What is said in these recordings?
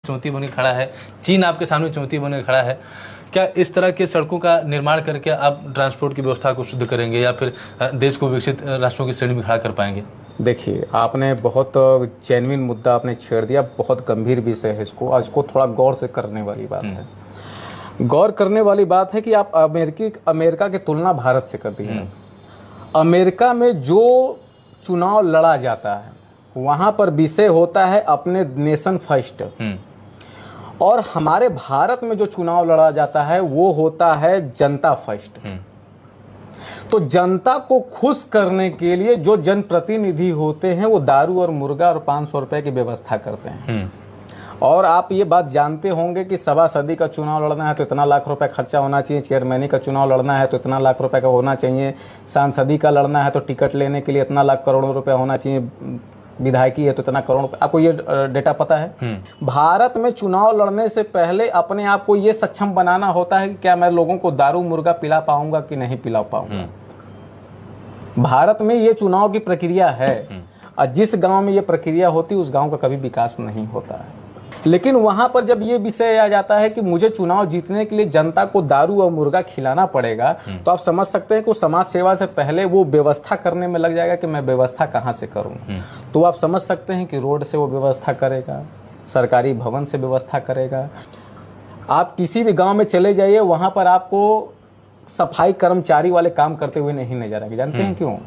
चुनौती बन के खड़ा है, चीन आपके सामने चुनौती बन के खड़ा है। क्या इस तरह के सड़कों का निर्माण करके आप ट्रांसपोर्ट की व्यवस्था को शुद्ध करेंगे या फिर देश को विकसित राष्ट्रों की श्रेणी में खड़ा कर पाएंगे? देखिए, आपने बहुत जेन्युइन मुद्दा आपने छेड़ दिया, बहुत गंभीर विषय है इसको थोड़ा गौर से करने वाली बात है। गौर करने वाली बात है कि आप अमेरिका की तुलना भारत से कर दिए। अमेरिका में जो चुनाव लड़ा जाता है वहां पर विषय होता है अपने नेशन फर्स्ट, और हमारे भारत में जो चुनाव लड़ा जाता है वो होता है जनता फर्स्ट। तो जनता को खुश करने के लिए जो जनप्रतिनिधि होते हैं वो दारू और मुर्गा और 500 रुपए की व्यवस्था करते हैं। और आप ये बात जानते होंगे कि सभा सदी का चुनाव लड़ना है तो इतना लाख रुपए खर्चा होना चाहिए, चेयरमैनी का चुनाव लड़ना है तो इतना लाख रुपए का होना चाहिए, सांसदी का लड़ना है तो टिकट लेने के लिए इतना लाख करोड़ रुपए होना चाहिए, विधायकी है तो इतना करोड़। आपको ये डेटा पता है? भारत में चुनाव लड़ने से पहले अपने आप को ये सक्षम बनाना होता है कि क्या मैं लोगों को दारू मुर्गा पिला पाऊंगा कि नहीं पिला पाऊंगा। भारत में ये चुनाव की प्रक्रिया है, और जिस गांव में ये प्रक्रिया होती है उस गांव का कभी विकास नहीं होता है। लेकिन वहां पर जब ये विषय आ जाता है कि मुझे चुनाव जीतने के लिए जनता को दारू और मुर्गा खिलाना पड़ेगा, तो आप समझ सकते हैं कि समाज सेवा से पहले वो व्यवस्था करने में लग जाएगा कि मैं व्यवस्था कहां से करूं। तो आप समझ सकते हैं कि रोड से वो व्यवस्था करेगा, सरकारी भवन से व्यवस्था करेगा। आप किसी भी गांव में चले जाइए, वहां पर आपको सफाई कर्मचारी वाले काम करते हुए नहीं नजर आएंगे। जानते हैं क्यों?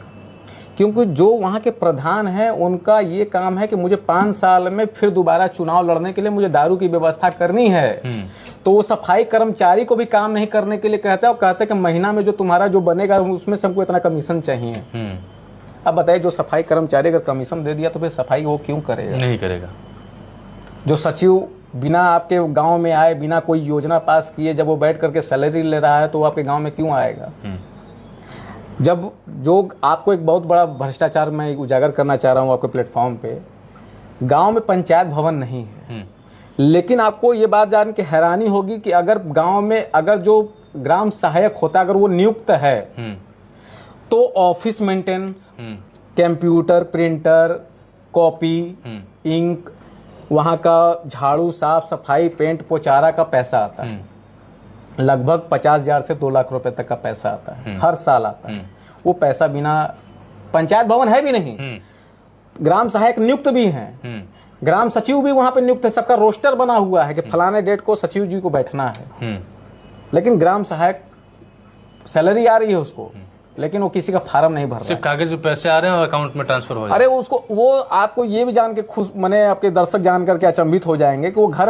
क्योंकि जो वहां के प्रधान हैं उनका ये काम है कि मुझे 5 साल में फिर दोबारा चुनाव लड़ने के लिए मुझे दारू की व्यवस्था करनी है। तो वो सफाई कर्मचारी को भी काम नहीं करने के लिए कहता है, और कहते हैं कि महीना में जो तुम्हारा जो बनेगा उसमें से हमको इतना कमीशन चाहिए। अब बताइए, जो सफाई कर्मचारी अगर कमीशन दे दिया तो फिर सफाई वो क्यों करेगा? नहीं करेगा। जो सचिव बिना आपके गांव में आए, बिना कोई योजना पास किए, जब वो बैठ करके सैलरी ले रहा है तो वो आपके गांव में क्यों आएगा? जब जो आपको एक बहुत बड़ा भ्रष्टाचार मैं उजागर करना चाह रहा हूं आपके प्लेटफॉर्म पे, गांव में पंचायत भवन नहीं है। लेकिन आपको ये बात जान के हैरानी होगी कि अगर गांव में अगर जो ग्राम सहायक होता अगर वो नियुक्त है तो office maintenance, computer, printer, copy, ink, वहां का झाड़ू, साफ सफाई, पेंट पोचारा का पैसा आता है। लगभग 50,000 से 2 लाख रुपए तक का पैसा आता है, हर साल आता है। वो पैसा बिना, पंचायत भवन है भी नहीं, ग्राम सहायक नियुक्त भी हैं, ग्राम सचिव भी वहां पे नियुक्त है, सबका रोस्टर बना हुआ है कि फलाने डेट को सचिव जी को बैठना है। लेकिन ग्राम सहायक सैलरी आ रही है उसको, लेकिन वो किसी का फार्म नहीं भर रहा है। सिर्फ कागज में पैसे आ रहे हैं और अकाउंट में ट्रांसफर हो रहे हैं। अरे उसको, वो आपको ये भी जान के खुश, मैंने आपके दर्शक जान करके अचंभित हो जाएंगे कि वो घर